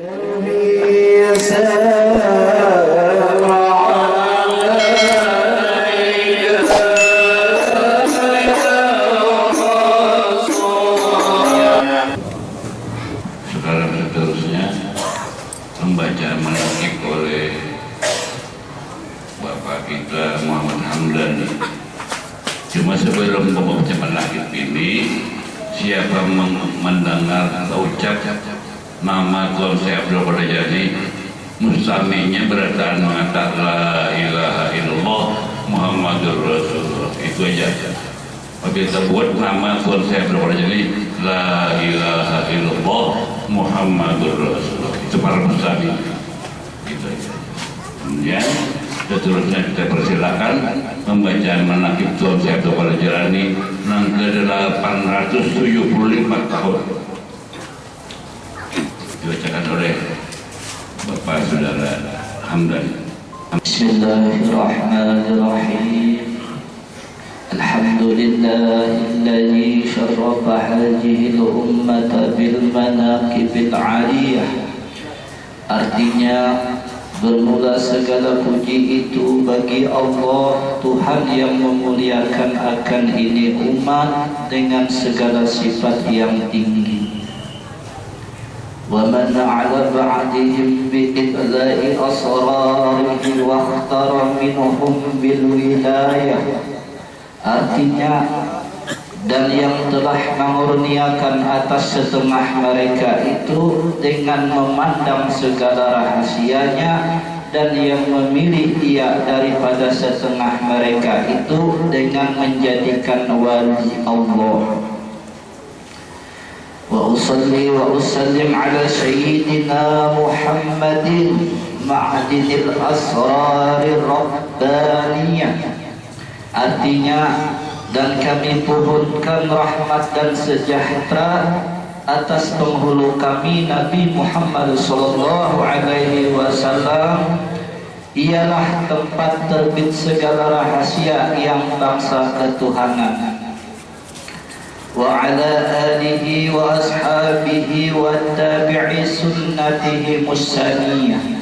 Seterusnya pembacaan manaqib oleh Bapak kita Muhammad Hamdan. Cuma sebelum membaca manaqib ini, siapa mendengar atau ucap nama Tuhan saya Abdul Qadir Jailani, mustaminya berarti mengatakan la ilaha illallah Muhammadur Rasulullah. Itu aja. Apabila kita buat nama Tuhan saya Abdul Qadir Jailani, la ilaha illallah Muhammadur Rasulullah. Itu para mustami. Itu aja. Kemudian seterusnya kita persilakan pembacaan manaqib Tuhan saya Abdul Qadir Jailani yang ke-875 tahun. Dibacakan oleh Bapak Saudara Hamdan. Bismillahirrahmanirrahim. Alhamdulillahilladzi syarrafa hadhihi al-ummata bil manaqibil 'aliyah. Artinya, bermula segala puji itu bagi Allah, Tuhan yang memuliakan akan ini umat dengan segala sifat yang tinggi. Wa man 'ala ba'dihim bi idla'i asrarihi wa ikhtara minhum bil wilayah. Artinya, dan yang telah mengurniakan atas setengah mereka itu dengan memandang segala rahasianya, dan yang memilih dia daripada setengah mereka itu dengan menjadikan wali Allah. Wa usalli wa usallim ala sayyidina Muhammadin ma'adinil asrarir rabbaniyah. Artinya, dan kami pohonkan rahmat dan sejahtera atas penghulu kami Nabi Muhammad sallallahu alaihi wasallam, ialah tempat terbit segala rahasia yang bangsa ketuhanan. Wa ala alihi wa ashabihi wa tabi'i sunnatihi musaniyah.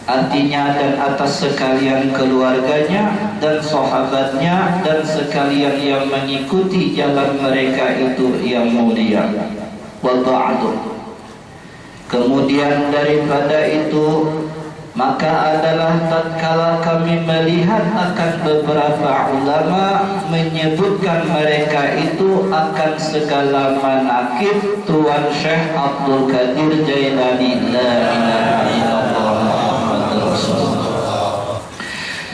Artinya, dan atas sekalian keluarganya dan sahabatnya dan sekalian yang mengikuti jalan mereka itu yang mulia. Wa ba'du. Kemudian daripada itu, maka adalah tatkala kami melihat akan beberapa ulama menyebutkan mereka itu akan segala manaqib Tuan Syekh Abdul Qadir Jailani, la ilaha illallah Muhammadur Rasulullah.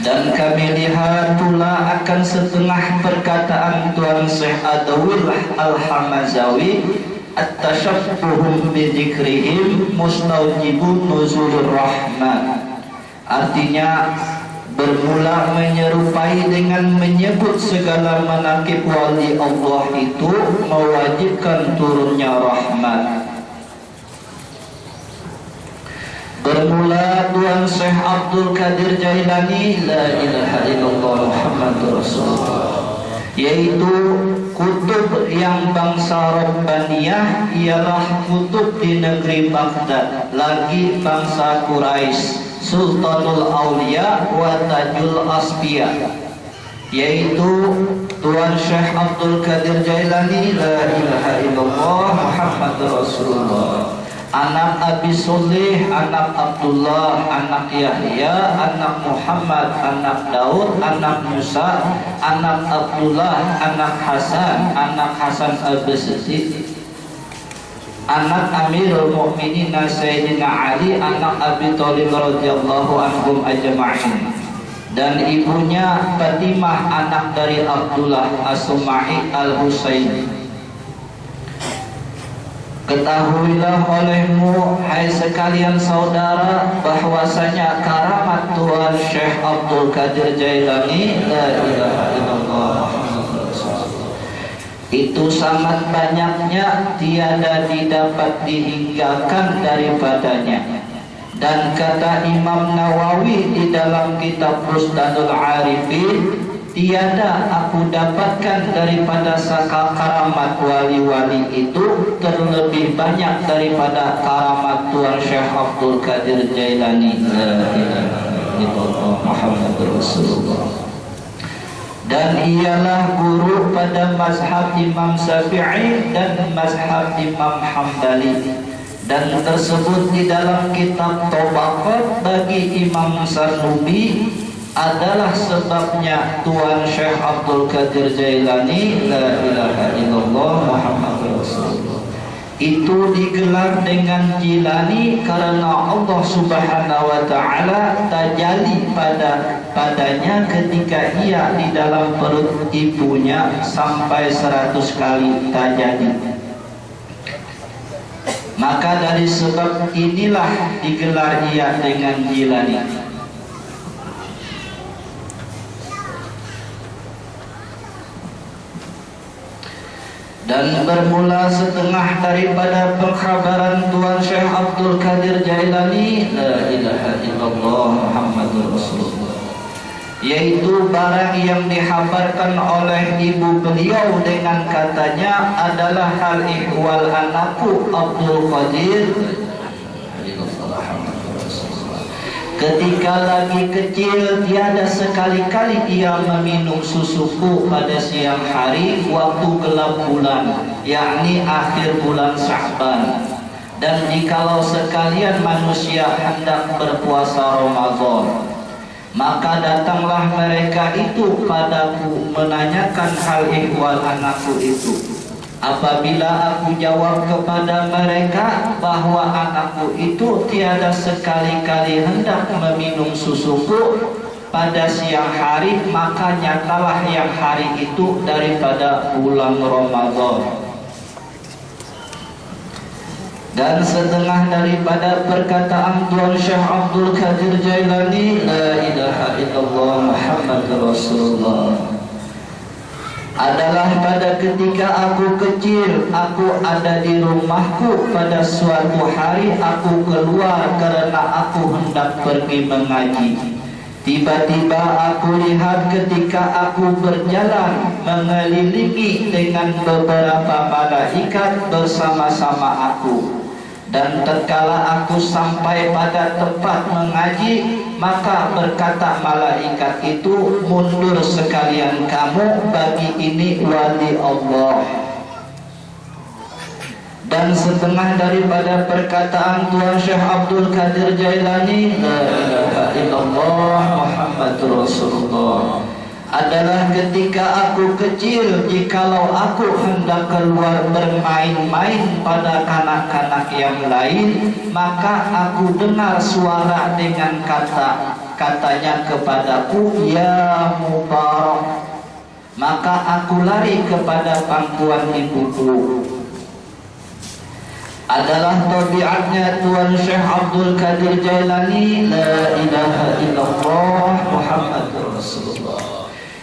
Dan kami lihat pula akan setengah perkataan Tuan Syekh Adawil Al-Hamazawi, at-tashabbuhum bidzikrihim mustawjibun nuzulur rahman. Artinya, bermula menyerupai dengan menyebut segala manaqib wali Allah itu mewajibkan turunnya rahmat. Bermula Tuan Syekh Abdul Qadir Jailani, la ilaha illallah Muhammadur Rasulullah, yaitu kutub yang bangsa Rabbaniyah ialah kutub di negeri Baghdad, lagi bangsa Quraisy, Sultanul Aulia wa Tajul Asfiya, yaitu Tuan Syekh Abdul Qadir Jailani, la ilaha illallah Muhammadur Rasulullah, anak Abi Soleh, anak Abdullah, anak Yahya, anak Muhammad, anak Daud, anak Musa, anak Abdullah, anak Hasan Al-Basri, anak Amirul Mukminin Sayyidina Ali, anak Abi Thalib radhiyallahu anhum ajma'in, dan ibunya Fatimah, anak dari Abdullah As-Suma'i Al-Husaini. Ketahuilah olehmu, hai sekalian saudara, bahwasanya karamat Tuan Syekh Abdul Qadir Jailani, la ilaha illallah, itu sangat banyaknya, tiada didapat dihinggakan daripadanya. Dan kata Imam Nawawi di dalam kitab Rusdanul Arifin, tiada aku dapatkan daripada karamat wali-wali itu terlebih banyak daripada karamat Tuan Syekh Abdul Qadir Jailani. La ilaha illallah Muhammadur Rasulullah. Dan ialah guru pada mazhab Imam Syafi'i dan mazhab Imam Hambali, dan tersebut di dalam kitab Tabaqat bagi Imam Sanubi adalah sebabnya Tuan Syekh Abdul Qadir Jailani la ilaha illallah Muhammadur Rasulullah itu digelar dengan Jilani karena Allah Subhanahu wa taala tajalli padanya ketika ia di dalam perut ibunya sampai 100 kali tajalli. Maka dari sebab inilah digelar ia dengan Jilani. Dan bermula setengah daripada pengkhabaran Tuan Syekh Abdul Qadir Jailani la ilaha illallah Muhammadur Rasulullah, yaitu barang yang dihabarkan oleh ibu beliau dengan katanya adalah hal ihwal anakku Abdul Qadir ketika lagi kecil tiada sekali-kali ia meminum susuku pada siang hari waktu gelap bulan, yakni akhir bulan Sya'ban. Dan jikalau sekalian manusia hendak berpuasa Ramadan, maka datanglah mereka itu padaku menanyakan hal ihwal anakku itu. Apabila aku jawab kepada mereka bahwa anakku itu tiada sekali-kali hendak meminum susuku pada siang hari, maka nyatalah yang hari itu daripada bulan Ramadan. Dan setengah daripada perkataan Tuan Syekh Abdul Qadir Jailani la ilaha illallah Muhammadur Rasulullah adalah pada ketika aku kecil, aku ada di rumahku pada suatu hari aku keluar karena aku hendak pergi mengaji. Tiba-tiba aku lihat ketika aku berjalan mengelilingi dengan beberapa malaikat bersama-sama aku. Dan tatkala aku sampai pada tempat mengaji, maka berkata malaikat itu, mundur sekalian kamu, bagi ini wali Allah. Dan setengah daripada perkataan Tuan Syekh Abdul Qadir Jailani la ilaha illallah Muhammadur Rasulullah adalah ketika aku kecil, jikalau aku hendak keluar bermain-main pada kanak-kanak yang lain, maka aku dengar suara dengan katanya kepadaku, ya Mubarak. Maka aku lari kepada pangkuan ibuku. Adalah tabiatnya Tuan Syekh Abdul Qadir Jailani la ilaha illallah Muhammadur Rasulullah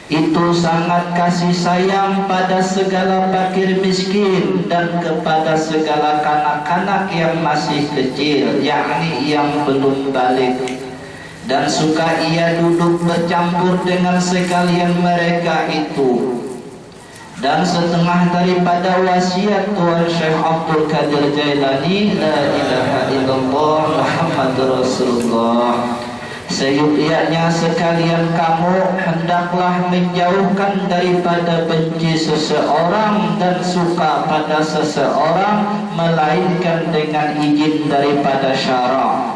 itu sangat kasih sayang pada segala fakir miskin dan kepada segala kanak-kanak yang masih kecil, yakni yang belum balik. Dan suka ia duduk bercampur dengan sekalian mereka itu. Dan setengah daripada wasiat Tuan Syekh Abdul Qadir Jailani la ilaha illallah Muhammadur Rasulullah, seyuknya sekalian kamu hendaklah menjauhkan daripada benci seseorang dan suka pada seseorang, melainkan dengan izin daripada syara,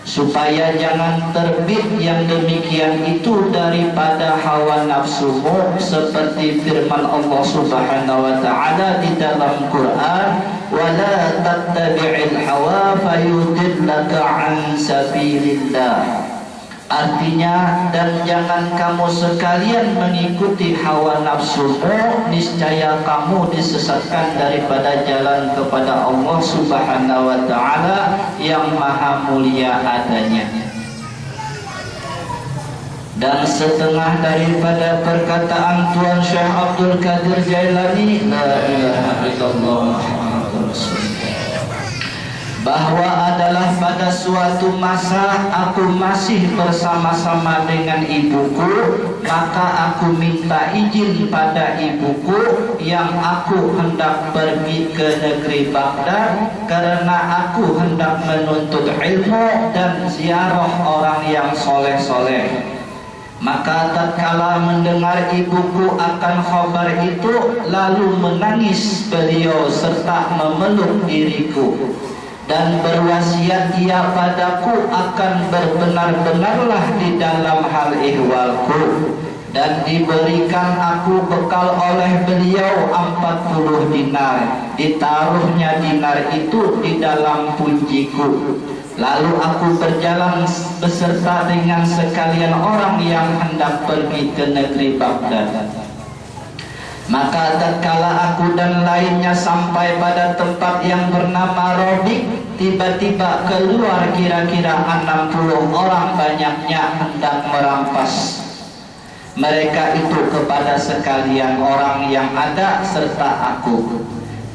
supaya jangan terbit yang demikian itu daripada hawa nafsumu, seperti firman Allah Subhanahu wa taala di dalam Quran, wala tattabi'il hawa fayudillaka an sabilillah. Artinya, dan jangan kamu sekalian mengikuti hawa nafsumu, niscaya kamu disesatkan daripada jalan kepada Allah Subhanahu wa taala yang maha mulia adanya. Dan setengah daripada perkataan Tuan Syekh Abdul Qadir Jailani la ilaha illallah Muhammadur Rasulullah bahwa adalah pada suatu masa aku masih bersama-sama dengan ibuku, maka aku minta izin pada ibuku yang aku hendak pergi ke negeri Baghdad karena aku hendak menuntut ilmu dan ziarah orang yang soleh-soleh. Maka tatkala mendengar ibuku akan khabar itu, lalu menangis beliau serta memeluk diriku dan berwasiat ia padaku akan berbenar-benarlah di dalam hal ihwalku, dan diberikan aku bekal oleh beliau 40 dinar. Ditaruhnya dinar itu di dalam punjiku. Lalu aku berjalan beserta dengan sekalian orang yang hendak pergi ke negeri Baghdad. Maka tatkala aku dan lainnya sampai pada tempat yang bernama Rodik, tiba-tiba keluar kira-kira 60 orang banyaknya hendak merampas mereka itu kepada sekalian orang yang ada serta aku.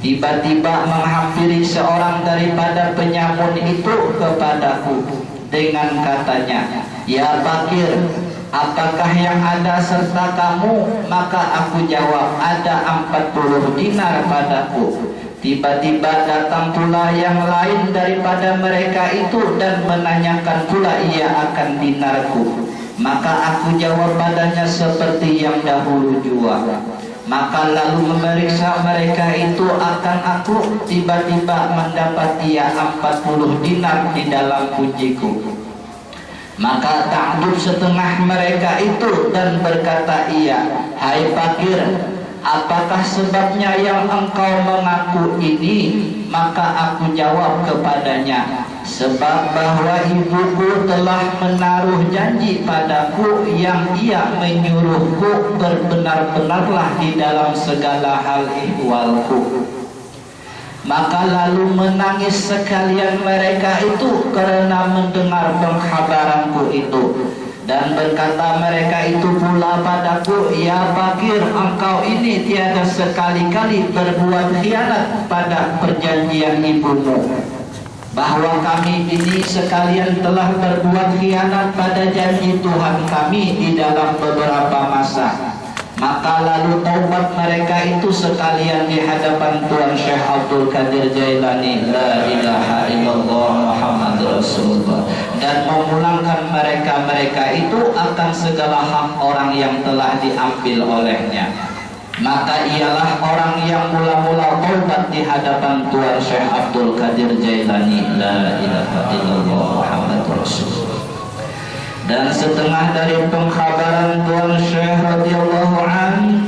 Tiba-tiba menghampiri seorang daripada penyamun itu kepadaku dengan katanya, "Ya Fakir, apakah yang ada serta kamu?" Maka aku jawab, "Ada 40 dinar padaku." Tiba-tiba datang pula yang lain daripada mereka itu dan menanyakan pula ia akan dinarku. Maka aku jawab padanya seperti yang dahulu jua. Maka lalu memeriksa mereka itu akan aku, tiba-tiba mendapat ia 40 dinar di dalam punjiku. Maka takjub setengah mereka itu dan berkata ia, "Hai Fakir, apakah sebabnya yang engkau mengaku ini?" Maka aku jawab kepadanya, "Sebab bahwa ibuku telah menaruh janji padaku yang ia menyuruhku berbenar-benarlah di dalam segala hal ihwalku." Maka lalu menangis sekalian mereka itu karena mendengar pengkhabaranku itu. Dan berkata mereka itu pula padaku, "Ya Fakir, engkau ini tiada sekali-kali berbuat khianat pada perjanjian ibumu, bahwa kami ini sekalian telah berbuat khianat pada janji Tuhan kami di dalam beberapa masa." Maka lalu taubat mereka itu sekalian di hadapan Tuan Syekh Abdul Qadir Jailani, la ilaha illallah Muhammad Rasulullah, dan memulangkan mereka itu akan segala hak orang yang telah diambil olehnya. Maka ialah orang yang mula-mula taubat di hadapan Tuan Syekh Abdul Qadir Jailani, la ilaha illallah Muhammad Rasulullah. Dan setengah dari pengkhabaran Tuan Syekh radhiyallahu anhu,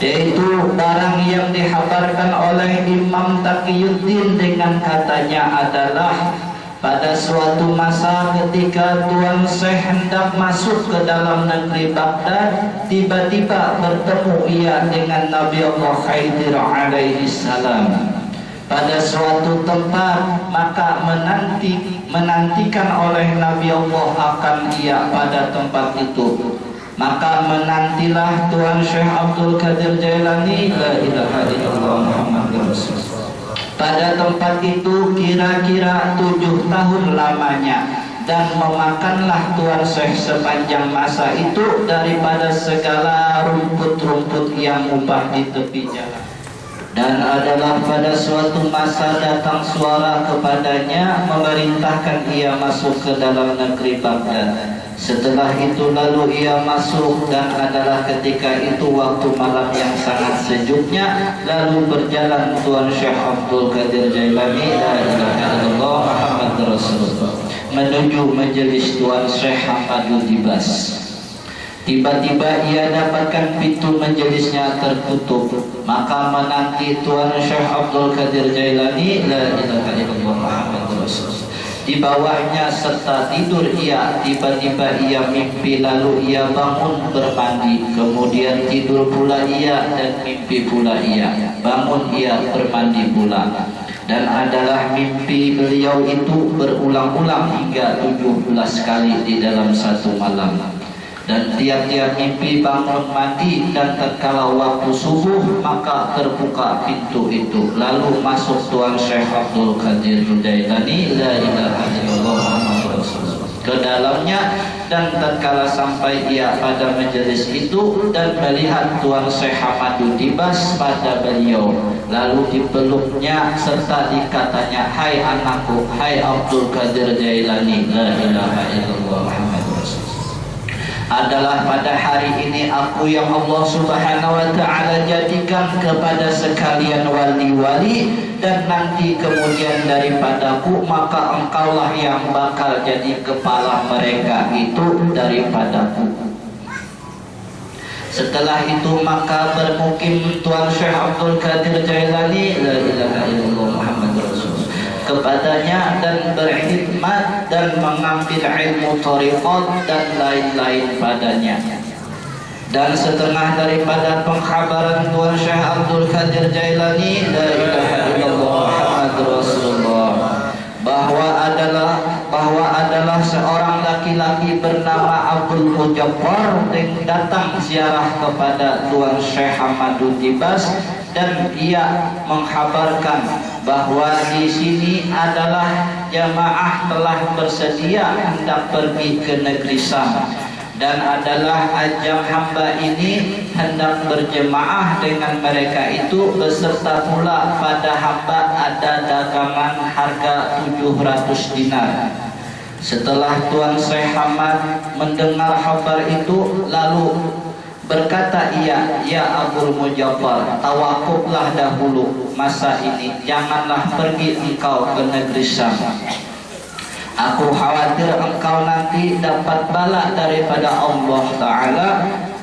yaitu barang yang dihabarkan oleh Imam Taqiyuddin dengan katanya adalah pada suatu masa ketika Tuan Syekh hendak masuk ke dalam negeri Baghdad, tiba-tiba bertemu ia dengan Nabi Allah Khidir alaihi salam pada suatu tempat. Maka menantikan oleh Nabi Allah akan ia pada tempat itu. Maka menantilah Tuan Syekh Abdul Qadir Jailani, la ilaha illallah Muhammadur Rasulullah, pada tempat itu kira-kira 7 tahun lamanya. Dan memakanlah Tuan Syekh sepanjang masa itu daripada segala rumput-rumput yang mubah di tepi jalan. Dan adalah pada suatu masa datang suara kepadanya memerintahkan ia masuk ke dalam negeri Baghdad. Setelah itu lalu ia masuk, dan adalah ketika itu waktu malam yang sangat sejuknya. Lalu berjalan Tuan Syekh Abdul Qadir Jailani, la ilaha illallah Muhammad Rasulullah, menuju majelis Tuan Syekh Ahmadul Dibas. Tiba-tiba ia dapatkan pintu majelisnya tertutup. Maka menanti Tuan Syekh Abdul Qadir Jailani, la ilaha illallah Muhammadur Rasulullah, di bawahnya serta tidur ia. Tiba-tiba ia mimpi, lalu ia bangun bermandi, kemudian tidur pula ia dan mimpi pula ia, bangun ia bermandi pula. Dan adalah mimpi beliau itu berulang-ulang hingga 17 kali di dalam satu malam. Dan tiap-tiap mimpi bangun mandi, dan tatkala waktu subuh maka terbuka pintu itu, lalu masuk Tuan Syekh Abdul Qadir Jailani la ilaha illallah Muhammadur Rasulullah ke dalamnya. Dan tatkala sampai ia pada majelis itu dan melihat Tuan Syekh Hamadu Dibas pada beliau, lalu dipeluknya serta dikatanya, hai anakku, hai Abdul Qadir Jailani la ilaha illallah Muhammadur Rasulullah. Adalah pada hari ini aku yang Allah Subhanahu wa ta'ala jadikan kepada sekalian wali-wali, dan nanti kemudian daripadaku maka engkaulah yang bakal jadi kepala mereka itu daripadaku. Setelah itu maka bermukim Tuan Syekh Abdul Qadir Jailani la ilaha illallah Muhammadur Rasulullah kepadanya, dan berkhidmat dan mengambil ilmu thariqat dan lain-lain padanya. Dan setengah daripada pengkhabaran Tuan Syekh Abdul Qadir Jailani la ilaha illallah Muhammadur Rasulullah bahwa adalah seorang laki-laki bernama Abdul Mujaffar yang datang ziarah kepada Tuan Syekh Hamadu Dibas, dan ia mengkhabarkan bahwa di sini adalah jamaah telah bersedia hendak pergi ke negeri Syam, dan adalah ajang hamba ini hendak berjemaah dengan mereka itu, beserta pula pada hamba ada dagangan harga 700 dinar. Setelah Tuan Syekh Hamad mendengar kabar itu, lalu berkata ia, ya Abdul Mujaffar, tawakuflah dahulu masa ini, janganlah pergi engkau ke negeri Syam. Aku khawatir engkau nanti dapat bala daripada Allah Ta'ala,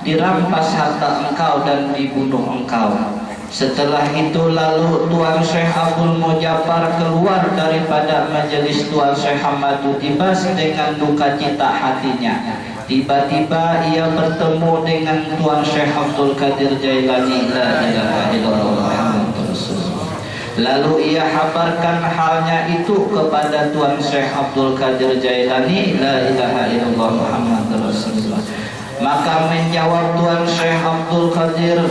dirampas harta engkau dan dibunuh engkau. Setelah itu lalu Tuan Syekh Abdul Mujaffar keluar daripada majelis Tuan Syekh Hamadu Dibas dengan duka cita hatinya. Tiba-tiba ia bertemu dengan Tuan Syekh Abdul Qadir Jailani la ilaha illallah Muhammadur Rasulullah. Lalu ia habarkan halnya itu kepada Tuan Syekh Abdul Qadir Jailani la ilaha illallah Muhammadur Rasulullah. Maka menjawab Tuan Syekh Abdul Qadir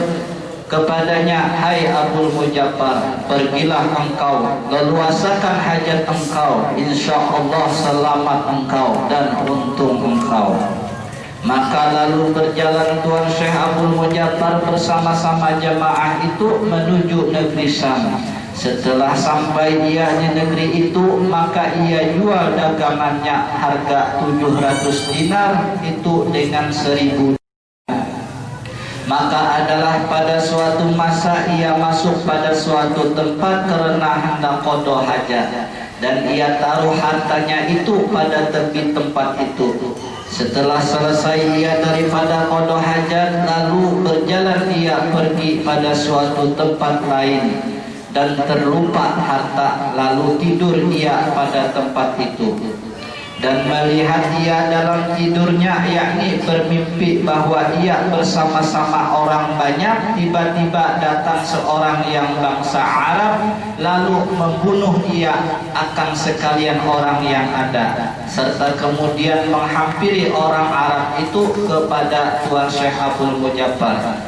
kepadanya, hai Abdul Mujaffar, pergilah engkau, leluasakan hajat engkau, insya Allah selamat engkau dan untung engkau. Maka lalu berjalan Tuan Syekh Abdul Mujaffar bersama-sama jamaah itu menuju negeri Syam. Setelah sampai ia di negeri itu, maka ia jual dagangannya harga 700 dinar itu dengan 1000. Maka adalah pada suatu masa ia masuk pada suatu tempat karena hendak qada hajat, dan ia taruh hartanya itu pada tepi tempat itu. Setelah selesai ia daripada qada hajat, lalu berjalan ia pergi pada suatu tempat lain dan terlupa harta, lalu tidur ia pada tempat itu. Dan melihat ia dalam tidurnya, yakni bermimpi bahwa ia bersama-sama orang banyak, tiba-tiba datang seorang yang bangsa Arab, lalu membunuh ia akan sekalian orang yang ada, serta kemudian menghampiri orang Arab itu kepada Tuan Syekh Abdul Mujaffar,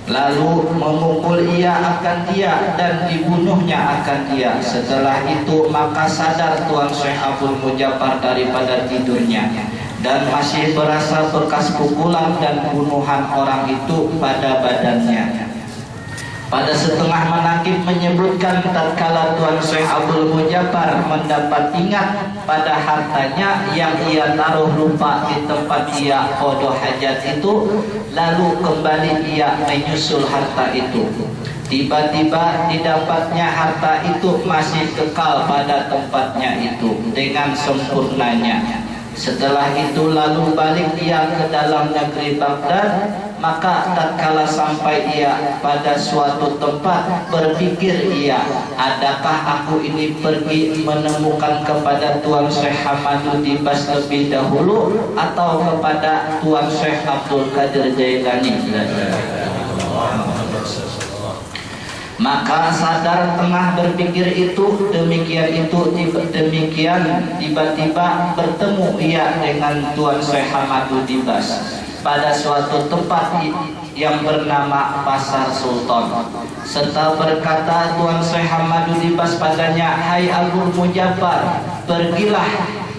lalu memukul ia akan dia dan dibunuhnya akan dia. Setelah itu maka sadar Tuan Syekh Abdul Mujaffar daripada tidurnya, dan masih berasa bekas pukulan dan bunuhan orang itu pada badannya. Pada setengah manakib menyebutkan tatkala Tuan Syekh Abdul Mujaffar mendapat ingat pada hartanya yang ia taruh lupa di tempat ia qada hajat itu, lalu kembali ia menyusul harta itu. Tiba-tiba didapatnya harta itu masih kekal pada tempatnya itu dengan sempurnanya. Setelah itu lalu balik ia ke dalam negeri Baghdad. Maka tatkala sampai ia pada suatu tempat, berpikir ia, adakah aku ini pergi menemukan kepada Tuan Syekh Hamadu Dibas lebih dahulu atau kepada Tuan Syekh Abdul Qadir Jailani. Maka sadar tengah berpikir itu demikian tiba-tiba bertemu ia dengan Tuan Syekh Hamadu Dibas. pada suatu tempat yang bernama Pasar Sultan, serta berkata Tuan Syekh Ahmadu Dibas padanya, hai Abu Mujabbar, pergilah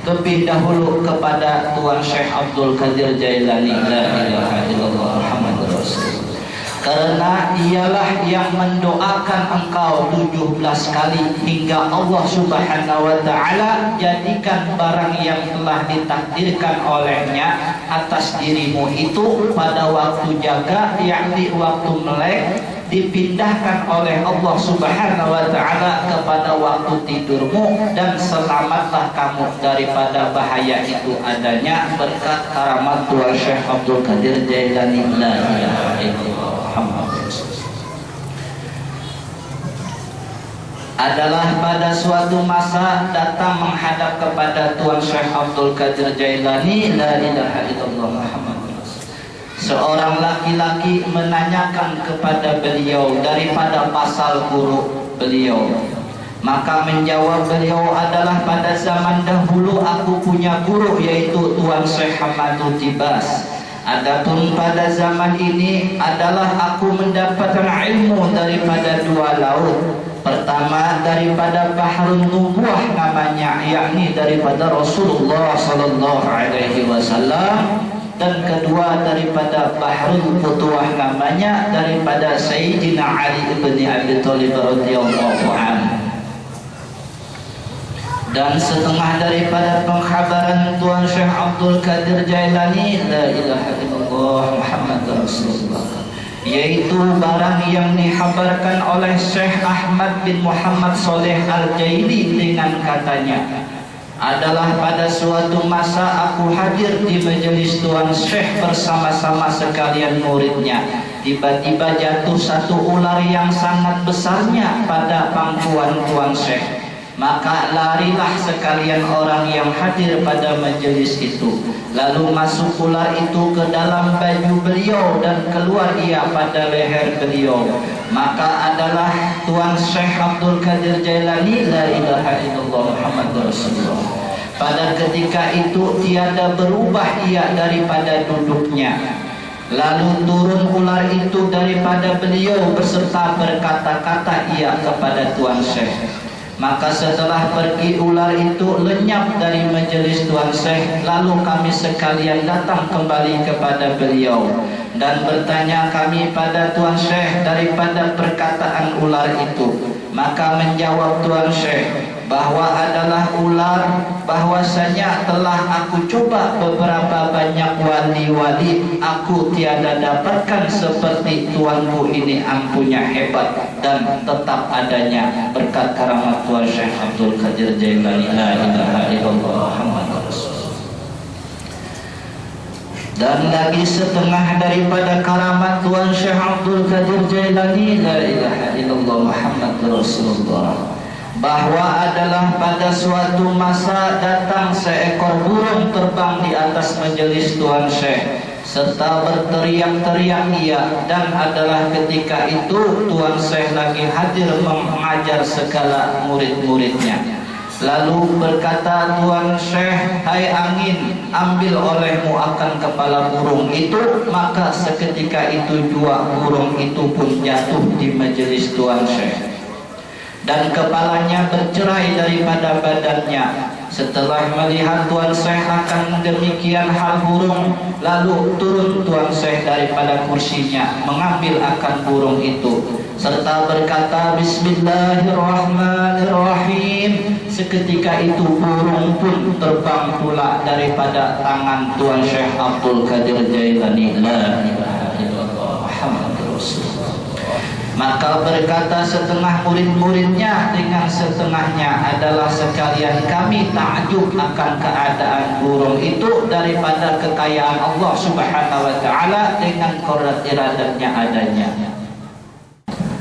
lebih dahulu kepada Tuan Syekh Abdul Qadir Jailani, la ilaha illallah Muhammadur Rasulullah, karena ialah yang mendoakan engkau 17 kali hingga Allah Subhanahu wa ta'ala jadikan barang yang telah ditakdirkan olehnya atas dirimu itu pada waktu jaga, yakni waktu melek, dipindahkan oleh Allah Subhanahu wa ta'ala kepada waktu tidurmu, dan selamatlah kamu daripada bahaya itu adanya berkat karamat Tuan Syekh Abdul Qadir Jailani, la ilaha illallah Muhammadur Rasulullah. Adalah pada suatu masa datang menghadap kepada Tuan Syekh Abdul Qadir Jailani, la ilaha illallah Muhammadur Rasulullah, seorang laki-laki menanyakan kepada beliau daripada pasal guru beliau. Maka menjawab beliau, adalah pada zaman dahulu aku punya guru yaitu Tuan Syekh Ahmadu Dibas. Adapun pada zaman ini adalah aku mendapatkan ilmu daripada dua laut. Pertama daripada Bahrun Nubuwah namanya, yakni daripada Rasulullah sallallahu alaihi wasallam, dan kedua daripada Bahrul Futuwah namanya daripada Sayyidina Ali ibn Abi Thalib radhiyallahu anhu. Dan setengah daripada pengkhabaran Tuan Syekh Abdul Qadir Jailani, la ilaha illallah Muhammadur Rasulullah, yaitu barang yang dikhabarkan oleh Syekh Ahmad bin Muhammad Saleh Al-Jaili dengan katanya, adalah pada suatu masa aku hadir di majelis Tuan Syekh bersama-sama sekalian muridnya. Tiba-tiba jatuh satu ular yang sangat besarnya pada pangkuan Tuan Syekh. Maka larilah sekalian orang yang hadir pada majelis itu. Lalu masuk ular itu ke dalam baju beliau dan keluar ia pada leher beliau. Maka adalah Tuan Syekh Abdul Qadir Jailani, la ilaha illallah Muhammadur Rasulullah, pada ketika itu tiada berubah ia daripada duduknya. Lalu turun ular itu daripada beliau beserta berkata-kata ia kepada Tuan Syekh. Maka setelah pergi ular itu lenyap dari majelis Tuan Syekh. Lalu kami sekalian datang kembali kepada beliau dan bertanya kami pada Tuan Syekh daripada perkataan ular itu. Maka menjawab Tuan Syekh bahwa adalah ular, bahwasanya telah aku coba beberapa banyak wali-wali, aku tiada dapatkan seperti tuanku ini, ampunya hebat dan tetap adanya berkat karamat Tuan Syekh Abdul Qadir Jailani, la ilaha illallah Muhammadur Rasulullah. Dan lagi setengah daripada karamat Tuan Syekh Abdul Qadir Jailani, la ilaha illallah Muhammadur Rasulullah, bahwa adalah pada suatu masa datang seekor burung terbang di atas majelis Tuan Syekh serta berteriak-teriak ia, dan adalah ketika itu Tuan Syekh lagi hadir mengajar segala murid-muridnya. Lalu berkata Tuan Syekh, hai angin, ambil olehmu akan kepala burung itu. Maka seketika itu dua burung itu pun jatuh di majelis Tuan Syekh dan kepalanya bercerai daripada badannya. Setelah melihat Tuan Syekh akan demikian hal burung, lalu turun Tuan Syekh daripada kursinya mengambil akan burung itu serta berkata Bismillahirrahmanirrahim. Seketika itu burung pun terbang pula daripada tangan Tuan Syekh Abdul Qadir Jailani, la ilaha illallah Muhammadur Rasulullah. Maka berkata setengah murid-muridnya dengan setengahnya adalah sekalian kami takjub akan keadaan burung itu daripada kekayaan Allah Subhanahu wa ta'ala dengan qadrat iradatnya adanya.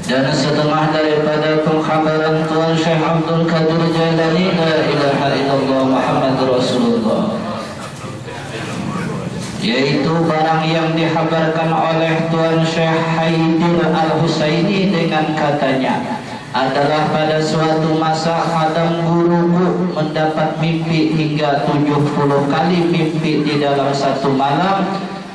Dan setengah daripada pengkhabaran Tuan Syekh Abdul Qadir Jailani, la ilaha illallah Muhammadur Rasulullah, yaitu barang yang dihabarkan oleh Tuan Syekh Haidir Al-Husaini dengan katanya, adalah pada suatu masa khadam guruku mendapat mimpi hingga 70 kali mimpi di dalam satu malam.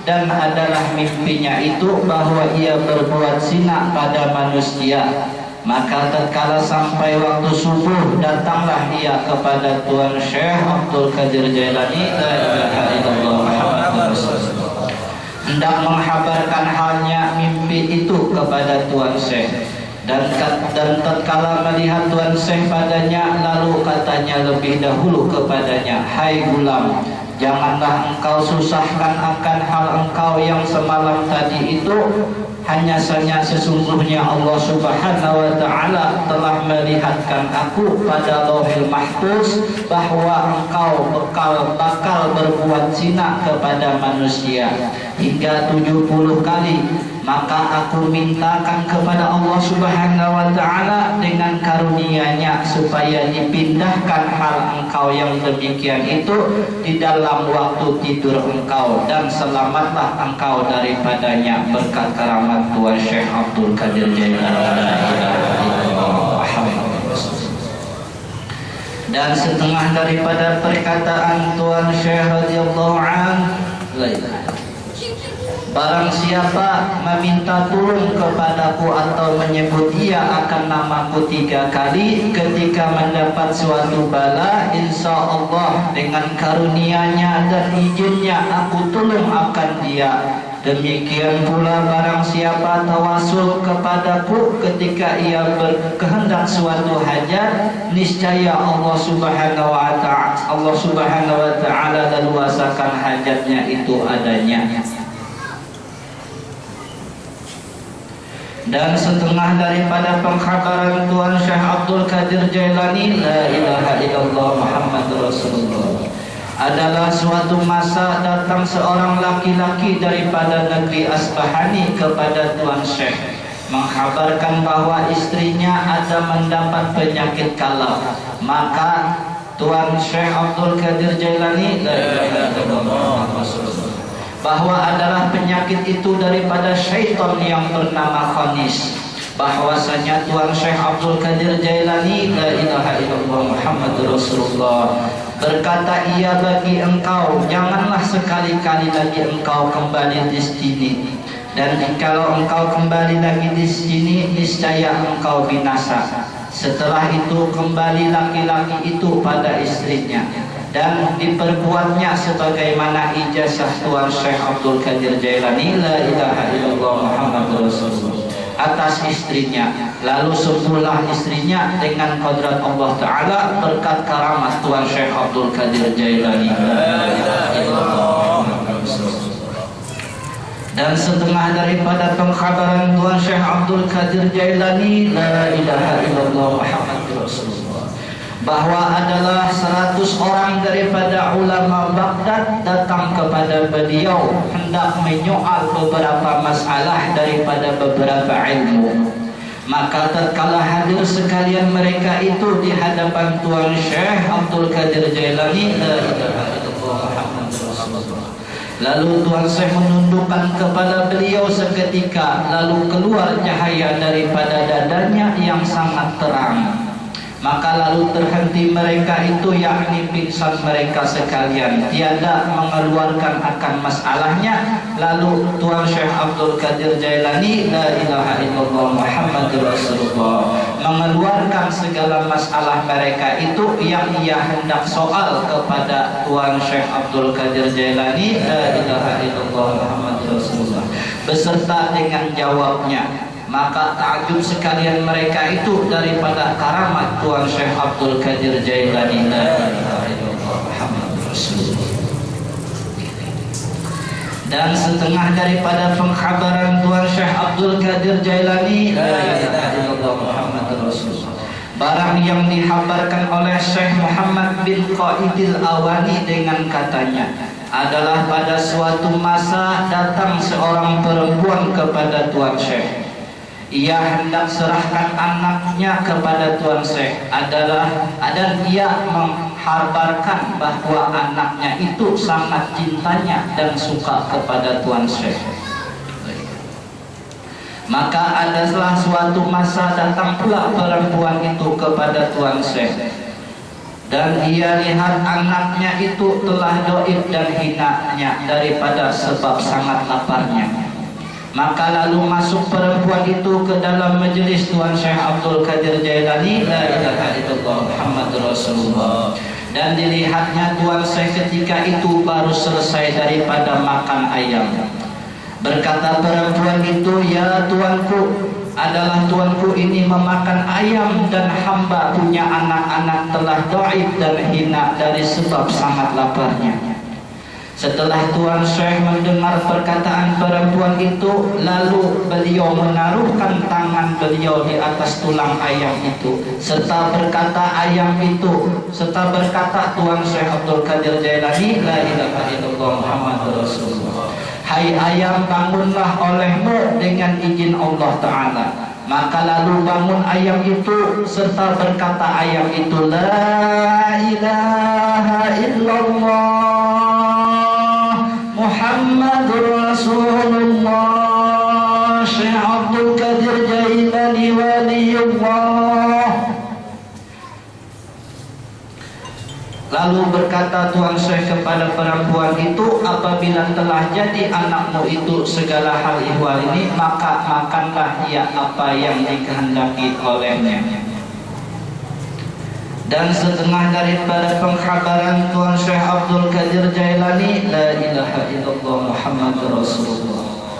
dan adalah mimpinya itu bahwa ia berbuat zina pada manusia. Maka tatkala sampai waktu subuh, datanglah ia kepada Tuan Syekh Abdul Qadir Jailani, la ilaha illallah Muhammadur Rasulullah, hendak menghabarkan halnya mimpi itu kepada Tuan Syekh. Dan tatkala melihat Tuan Syekh padanya, lalu katanya lebih dahulu kepadanya, hai gulam, janganlah engkau susahkan akan hal engkau yang semalam tadi itu. Hanya saja sesungguhnya Allah Subhanahu wa Ta'ala telah melihatkan aku pada Lauhil Mahfuz bahwa engkau bakal berbuat zina kepada manusia hingga 70 kali. Maka aku mintakan kepada Allah Subhanahu wa Ta'ala dengan karunia-Nya supaya dipindahkan hal engkau yang demikian itu di dalam waktu tidur engkau, dan selamatlah engkau daripadanya berkat karamat Tuan Syekh Abdul Qadir Jailani. Dan setengah daripada perkataan Tuan Syekh radhiyallahu anhu, barang siapa meminta tolong kepadaku atau menyebut ia akan namaku 3 kali ketika mendapat suatu bala, insya Allah dengan karunia-Nya dan izinnya aku tolong akan dia. Demikian pula barang siapa tawasul kepadaku ketika ia berkehendak suatu hajat, niscaya Allah Subhanahu wa Ta'ala leluasakan hajatnya itu adanya. Dan setengah daripada pengkhabaran Tuan Syekh Abdul Qadir Jailani, la ilaha illallah Muhammadur Rasulullah, adalah suatu masa datang seorang laki-laki daripada negeri Asbahani kepada Tuan Syekh mengkhabarkan bahwa istrinya ada mendapat penyakit kalap. Maka Tuan Syekh Abdul Qadir Jailani, la ilaha illallah Rasulullah, bahwa adalah penyakit itu daripada syaitan yang bernama Khanis. Bahwasanya Tuan Syekh Abdul Qadir Jailani, la ilaha illallah Muhammadur Rasulullah, berkata ia bagi engkau, janganlah sekali-kali lagi engkau kembali di sini. Dan jikalau engkau kembali lagi di sini, niscaya engkau binasa. Setelah itu kembali laki-laki itu pada istrinya, dan diperbuatnya sebagaimana ijazah Tuan Syekh Abdul Qadir Jailani, la ilaha illallah Muhammadur Rasulullah, atas istrinya. Lalu sembuhlah istrinya dengan qadrat Allah Ta'ala berkat karamat Tuan Syekh Abdul Qadir Jailani, la ilaha illallah Muhammadur Rasulullah. Dan setengah daripada pengkhabaran Tuan Syekh Abdul Qadir Jailani, la ilaha illallah Muhammadur Rasulullah, bahwa adalah 100 orang daripada ulama Baghdad datang kepada beliau hendak menyoal beberapa masalah daripada beberapa ilmu. Maka tatkala hadir sekalian mereka itu di hadapan Tuan Syekh Abdul Qadir Jailani, la ilaha illallah Muhammadur Rasulullah, lalu Tuan Syekh menundukkan kepala beliau seketika, lalu keluar cahaya daripada dadanya yang sangat terang. Maka lalu terhenti mereka itu, yakni pingsan mereka sekalian, tiada mengeluarkan akan masalahnya. Lalu Tuan Syekh Abdul Qadir Jailani, la ilaha illallah Muhammadur Rasulullah, mengeluarkan segala masalah mereka itu yang ia hendak soal kepada Tuan Syekh Abdul Qadir Jailani, la ilaha illallah Muhammadur Rasulullah, beserta dengan jawabnya. Maka takjub sekalian mereka itu daripada karamat Tuan Syekh Abdul Qadir Jailani, la ilaha illallah Muhammadur Rasulullah. Dan setengah daripada pengkhabaran Tuan Syekh Abdul Qadir Jailani, la ilaha illallah Muhammadur Rasulullah, barang yang dihabarkan oleh Syekh Muhammad bin Qaidil Awani dengan katanya adalah pada suatu masa datang seorang perempuan kepada Tuan Syekh. Ia hendak serahkan anaknya kepada Tuan Syekh, dan ia menghabarkan bahwa anaknya itu sangat cintanya dan suka kepada Tuan Syekh. Maka adalah suatu masa datang pula perempuan itu kepada Tuan Syekh dan ia lihat anaknya itu telah doib dan hinanya daripada sebab sangat laparnya. Maka lalu masuk perempuan itu ke dalam majelis Tuan Syekh Abdul Qadir Jailani, la ilaha illallah Muhammadur Rasulullah. Dan dilihatnya Tuan Syekh ketika itu baru selesai daripada makan ayam. Berkata perempuan itu, ya tuanku, adalah tuanku ini memakan ayam dan hamba punya anak-anak telah dhaif dan hina dari sebab sangat laparnya. Setelah Tuan Syekh mendengar perkataan perempuan itu, lalu beliau menaruhkan tangan beliau di atas tulang ayam itu, serta berkata Tuan Syekh Abdul Qadir Jailani, la ilaha illallah Muhammadur Rasulullah. Hai ayam, bangunlah olehmu dengan izin Allah Ta'ala. Maka lalu bangun ayam itu serta berkata ayam itu, la ilaha illallah Muhammadur Rasulullah Syekh Abdul Qadir Jailani waliyullah. Lalu berkata Tuan Syekh kepada perempuan itu, apabila telah jadi anakmu itu segala hal ihwal ini, maka makanlah ia apa yang dikehendaki olehnya. Dan setengah daripada pengkhabaran Tuan Syekh Abdul Qadir Jailani, la ilaha illallah Muhammadur Rasulullah,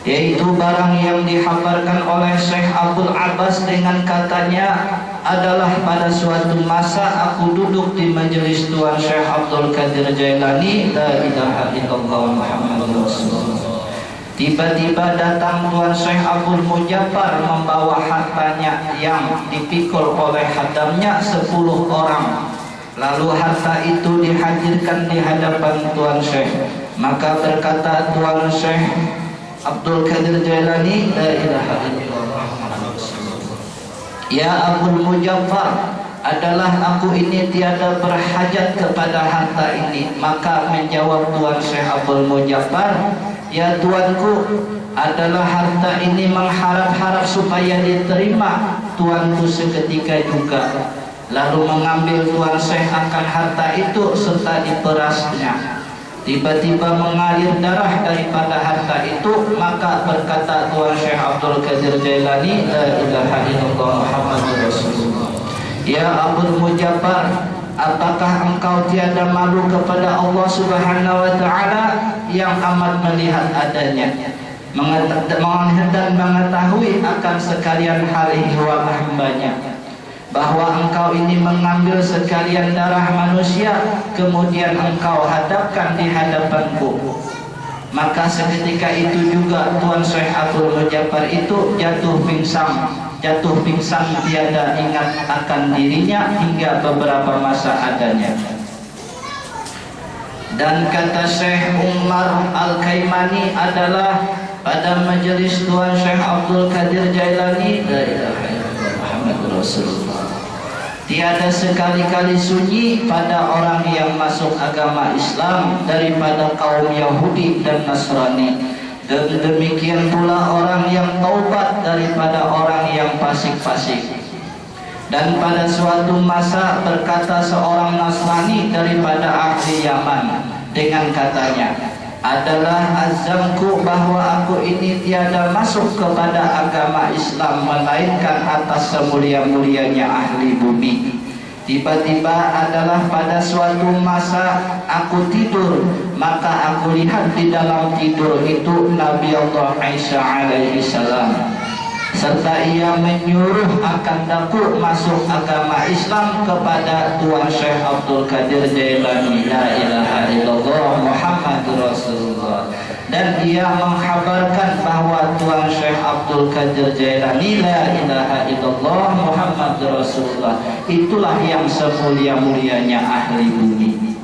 yaitu barang yang dikhabarkan oleh Syekh Abdul Abbas dengan katanya adalah pada suatu masa aku duduk di majelis Tuan Syekh Abdul Qadir Jailani, la ilaha illallah Muhammadur Rasulullah. Tiba-tiba datang Tuan Syekh Abdul Mujaffar membawa hartanya yang dipikul oleh hadamnya 10 orang. Lalu harta itu dihadirkan di hadapan Tuan Syekh. Maka berkata Tuan Syekh Abdul Qadir Jailani, la ilaha illallah Muhammadur Rasulullah. Ya Abdul Mujaffar, adalah aku ini tiada berhajat kepada harta ini. Maka menjawab Tuan Syekh Abdul Mujaffar, ya tuanku, adalah harta ini mengharap-harap supaya diterima tuanku seketika juga. Lalu mengambil Tuan Syekh akan harta itu serta diperasnya. Tiba-tiba mengalir darah daripada harta itu. Maka berkata Tuan Syekh Abdul Qadir Jailani, la ilaha illallah Muhammadur Rasulullah. Ya Abdul Mujaffar, apakah engkau tiada malu kepada Allah Subhanahu wa Ta'ala yang amat melihat adanya, dan mengetahui akan sekalian hal ihwal hambanya, bahwa engkau ini mengambil sekalian darah manusia, kemudian engkau hadapkan di hadapanku. Maka seketika itu juga Tuan Syekh Abdul Mujaffar itu jatuh pingsan tiada ingat akan dirinya hingga beberapa masa adanya. Dan kata Syekh Umar Al-Kaimani adalah pada majelis Tuan Syekh Abdul Qadir Jailani, la ilaha illallah Muhammadur Rasulullah, tiada sekali-kali sunyi pada orang yang masuk agama Islam daripada kaum Yahudi dan Nasrani. Dan demikian pula orang yang taubat daripada orang yang fasik-fasik. Dan pada suatu masa berkata seorang Nasrani daripada ahli Yaman dengan katanya, adalah azamku bahwa aku ini tiada masuk kepada agama Islam melainkan atas semulia-mulianya ahli bumi. Tiba-tiba adalah pada suatu masa aku tidur, maka aku lihat di dalam tidur itu Nabi Allah Isa alaihi salam, serta ia menyuruh akan daku masuk agama Islam kepada Tuan Syekh Abdul Qadir Jailani, la ilaha illallah Muhammadur Rasulullah. Dan ia mengkhabarkan bahwa Tuan Syekh Abdul Qadir Jailani, la ilaha illallah Muhammadur Rasulullah, itulah yang semulia-mulianya ahli bumi.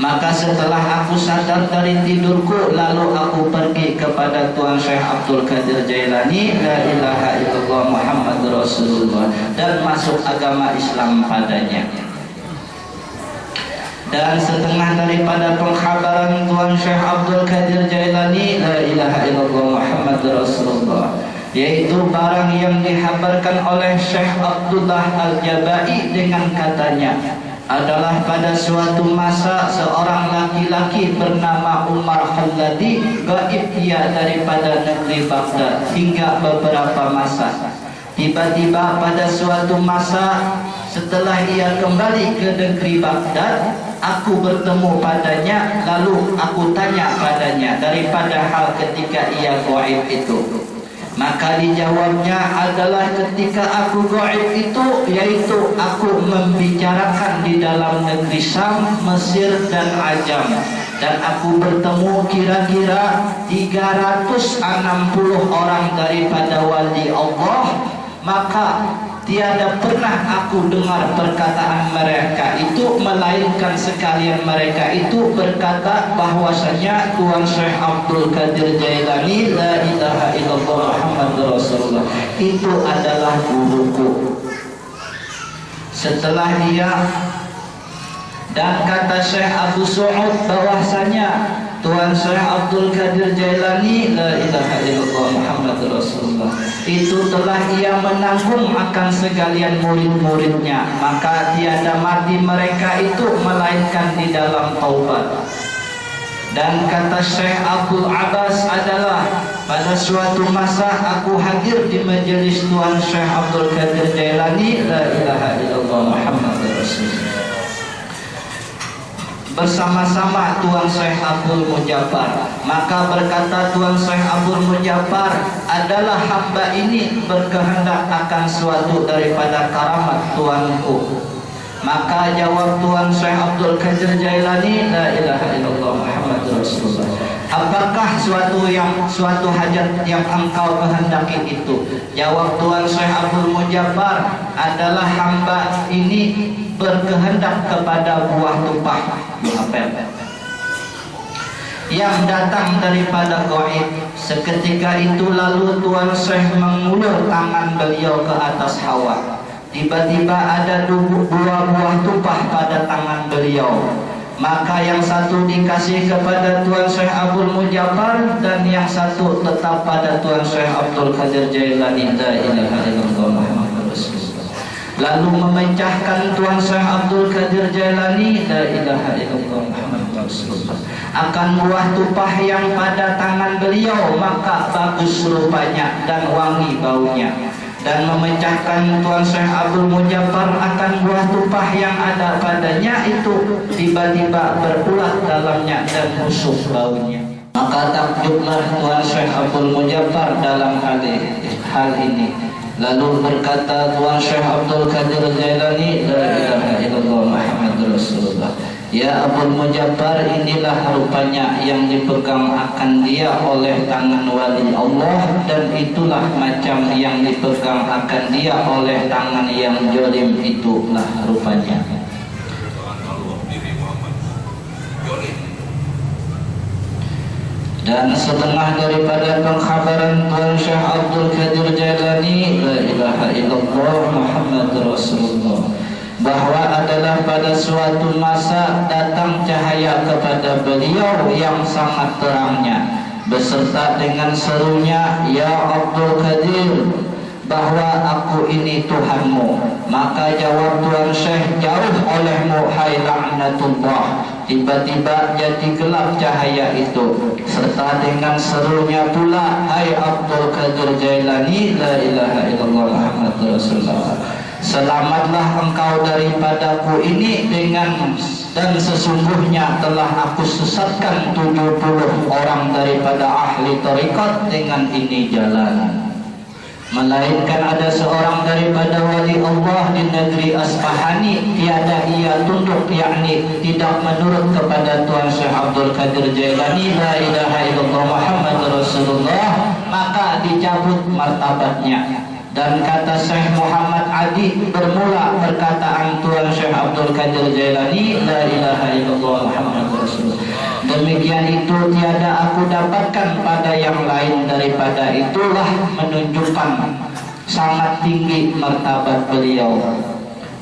Maka setelah aku sadar dari tidurku, lalu aku pergi kepada Tuan Syekh Abdul Qadir Jailani, la ilaha illallah Muhammadur Rasulullah, dan masuk agama Islam padanya. Dan setengah daripada pengkhabaran Tuan Syekh Abdul Qadir Jailani, la ilaha illallah Muhammadur Rasulullah, yaitu barang yang dihabarkan oleh Syekh Abdullah Al-Jabai dengan katanya, adalah pada suatu masa seorang laki-laki bernama Umar Khalladi gaib ia daripada negeri Baghdad hingga beberapa masa. Tiba-tiba pada suatu masa setelah ia kembali ke negeri Baghdad, aku bertemu padanya, lalu aku tanya padanya daripada hal ketika ia gaib itu. Maka dijawabnya adalah ketika aku gaib itu, yaitu aku membicarakan di dalam negeri Syam, Mesir dan Ajam, dan aku bertemu kira-kira 360 orang daripada wali Allah. Maka tiada pernah aku dengar perkataan mereka itu, melainkan sekalian mereka itu berkata bahwasanya Tuan Syekh Abdul Qadir Jailani la ilaha illallah Muhammadur Rasulullah itu adalah guruku. Setelah dia, dan kata Syekh Abu Su'ud bahwasanya Tuan Syekh Abdul Qadir Jailani la ilaha illallah Muhammadur Rasulullah itu telah ia menanggung akan segalian murid-muridnya, maka tiada mati mereka itu melainkan di dalam taubat. Dan kata Syekh Abdul Abbas adalah pada suatu masa aku hadir di majelis Tuan Syekh Abdul Qadir Jailani la ilaha illallah Muhammadur Rasulullah bersama-sama Tuan Syekh Abdul Mujabar. Maka berkata Tuan Syekh Abdul Mujabar, adalah hamba ini berkehendak akan suatu daripada karamat Tuanku. Maka jawab Tuan Syekh Abdul Qadir Jailani la ilaha illallah Muhammadur Rasulullah, apakah suatu hajat yang engkau kehendaki itu? Jawab Tuan Syekh Abdul Mujabar, adalah hamba ini berkehendak kepada buah tumpah yang datang daripada gaib. Seketika itu lalu Tuan Syekh mengulur tangan beliau ke atas hawa. Tiba-tiba ada dua buah tumpah pada tangan beliau. Maka yang satu dikasih kepada Tuan Syekh Abdul Mujabar dan yang satu tetap pada Tuan Syekh Abdul Qadir Jailani la ilaha illallah Muhammadur Rasulullah. Lalu memecahkan Tuan Syekh Abdul Qadir Jailani la ilaha illallah Muhammadur Rasulullah akan buah tumpah yang pada tangan beliau, maka bagus rupanya dan wangi baunya. Dan memecahkan Tuan Syekh Abdul Mujabar akan buah tumpah yang ada padanya itu, tiba-tiba berulat dalamnya dan busuk baunya. Maka takjublah Tuan Syekh Abdul Mujabar dalam hal ini. Lalu berkata Tuan Syekh Abdul Qadir Jailani la ilaha illallah Muhammadur Rasulullah, ya Abdul Mujabar, inilah rupanya yang dipegang akan dia oleh tangan wali Allah, dan itulah macam yang dipegang akan dia oleh tangan yang jolim, itulah rupanya. Dan setengah daripada pengkhabaran Tuan Syekh Abdul Qadir Jailani la ilaha illallah Muhammadur Rasulullah, bahwa adalah pada suatu masa datang cahaya kepada beliau yang sangat terangnya, beserta dengan serunya, ya Abdul Qadir, bahwa aku ini Tuhanmu. Maka jawab Tuan Syekh, jauh olehmu hai laknatullah. Tiba-tiba jadi gelap cahaya itu, serta dengan serunya pula, hai Abdul Qadir Jailani la ilaha illallah Muhammadur Rasulullah, selamatlah engkau daripadaku ini dan sesungguhnya telah aku sesatkan 70 orang daripada ahli tarikat dengan ini jalan. Melainkan ada seorang daripada wali Allah di negeri Asfahani, tiada ia tunduk, yakni tidak menurut kepada Tuan Syekh Abdul Qadir Jailani la ilaha illallah Muhammadur Rasulullah, maka dicabut martabatnya. Dan kata Syekh Muhammad Adi, bermula perkataan Tuan Syekh Abdul Qadir Jailani la ilaha illallah Muhammadur Rasulullah, demikian itu tiada aku dapatkan pada yang lain daripada itulah menunjukkan sangat tinggi martabat beliau.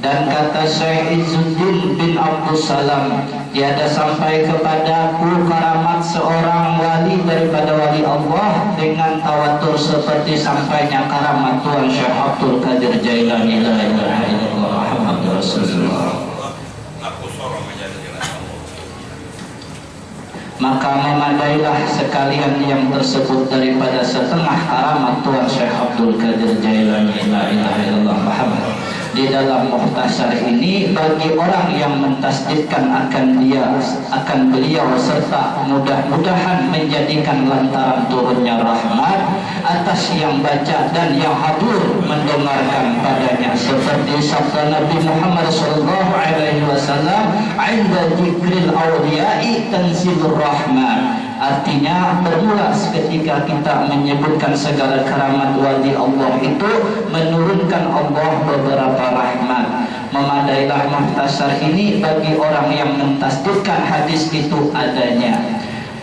Dan kata Syekh Izzuddin bin Abdul Salam, tiada sampai kepadaku karamat seorang wali daripada wali Allah dengan tawatur seperti sampainya karamat Tuan Syekh Abdul Qadir Jailani. La ilaha illallah Muhammadur Rasulullah. Maka memadailah sekalian yang tersebut daripada setengah karamat Tuan Syekh Abdul Qadir Jailani. La ilaha illallah Muhammad. Di dalam mukhtasar ini bagi orang yang mentasdidkan akan beliau serta mudah-mudahan menjadikan lantaran turunnya rahmat atas yang baca dan yang hadir mendengarkan padanya, seperti sabda Nabi Muhammad sallallahu alaihi wasallam, "Inda dzikril awliya'i tanzilur rahmat." Artinya bermula ketika kita menyebutkan segala karamat wali Allah itu menurunkan Allah beberapa rahmat. Memadailah mukhtasar ini bagi orang yang mentasdidkan hadis itu adanya.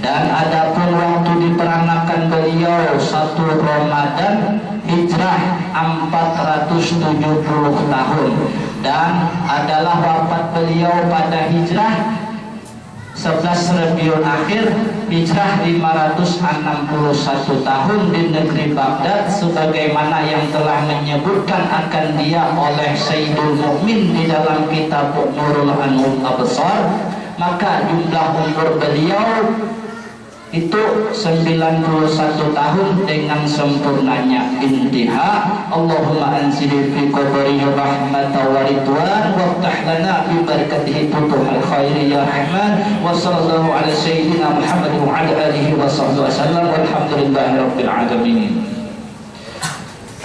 Dan adapun waktu diperanakan beliau 1 Ramadan Hijrah 470 tahun, dan adalah wafat beliau pada Hijrah 11 Rabiul Akhir Hijrah 561 tahun di negeri Baghdad, sebagaimana yang telah menyebutkan akan dia oleh Sayyidul Mu'min di dalam kitab Nurul Anwar Absar. Maka jumlah umur beliau itu 91 tahun dengan sempurnanya. Intiha, Allahumma anzil fi qabrihi rahmatan wa ridwan waftah lana bi barakatihi futuhal khairi ya rahman. Wa sallallahu ala sayyidina Muhammad wa ala alihi wa sahbihi wasallam walhamdulillahi rabbil alamin.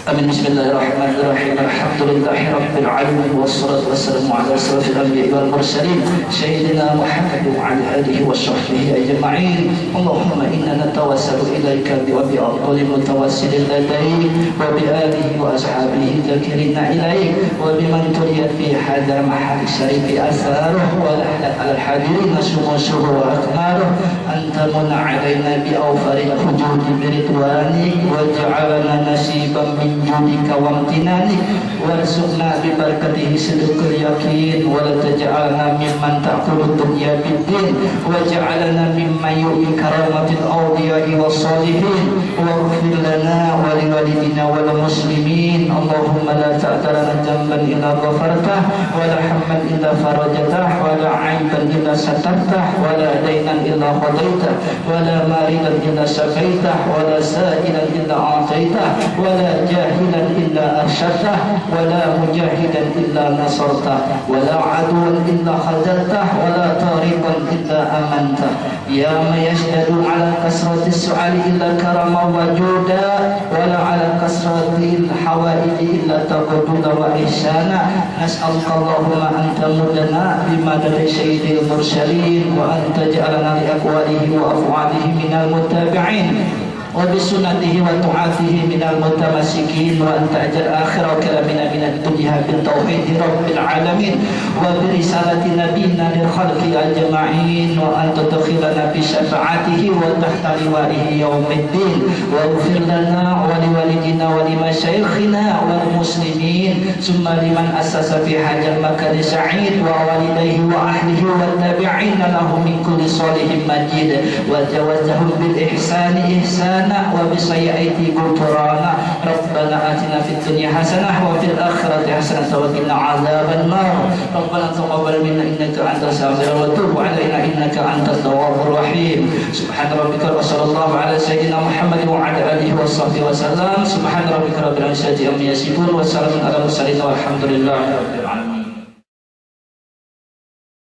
Amin. Bismillahirrahmanirrahim. Alhamdulillahi rabbil alamin wassalatu wassalamu ala asyrafil anbiya'i wal mursalin sayyidina Muhammad wa ala alihi wa sahbihi ajma'in. Allahumma inna natawassalu ilaika bi afdalil mutawassilin ladayk wa bi alihi wa ashabihi dzakirina ilaik wa biman turiyat fi hadha mahal syarifi atharuh wa lahlat ala al-hadirin sumusuhu wa akmaruh anta mun'a alaina bi awfaril hujudi bi ridwanik wa ja'alana nasiban min judika wa amtinanik warzuqna bi barakatihi sidqul yakin wa la taj'alna mimman ta'khudhu dunya bid-din wa ja'alna mimman yu'mi karamatil awliya'i was salihin waghfir lana wa li walidina wal muslimin. Allahumma la ta'talana dhanban illa ghafartah wa la hamman illa farajtah wa la 'aiban illa satartah wa la daynan illa qadaitah wa la maridan illa shafaitah wa la sa'ilan illa a'taitah wa la jahilan illa arsyadtah wa la mujahidan illa nasartah wa la aduwan illa khazaltah wa la tariqan illa amantah. Ya man yashdadu ala kasratis su'ali illa karama wa juda wa la ala kasratil hawaiji illa taqaddula wa ihsana. Nas'aluka Allahumma anta mudana bima dari sayyidil mursalin wa anta ja'alana li aqwalihi wa af'alihi minal muttabi'in wa bisunnatihi wa tu'atihi minal mutamassikin wa anta ajal akhira kalamina minad dunya bil tauhid rabbil alamin wa bi risalati nabiyina lil khalqi ajma'in wa anta takhilana bi syafa'atihi wa tahta liwa'ihi yaumiddin wa ighfir lana wa li walidina wa li masyayikhina wal muslimin summa liman assasa fi hadzal makan sa'id wa walidayhi wa ahlihi wa tabi'ina lahu min kulli salihin majid wa jawazahum bil ihsani ihsan wa bisayyi'ati ghufrana. Rabbana atina fid dunya hasanah wa fil akhirati hasanah wa qina adzaban nar. Rabbana taqabbal minna innaka antas samiul wa tub 'alaina innaka antat tawwabur rahim. Subhana rabbika wa sallallahu ala sayyidina Muhammad wa ala alihi wa sahbihi wa sallam. Subhana rabbika rabbil izzati amma yasifun wa salamun ala mursalin walhamdulillahi rabbil alamin.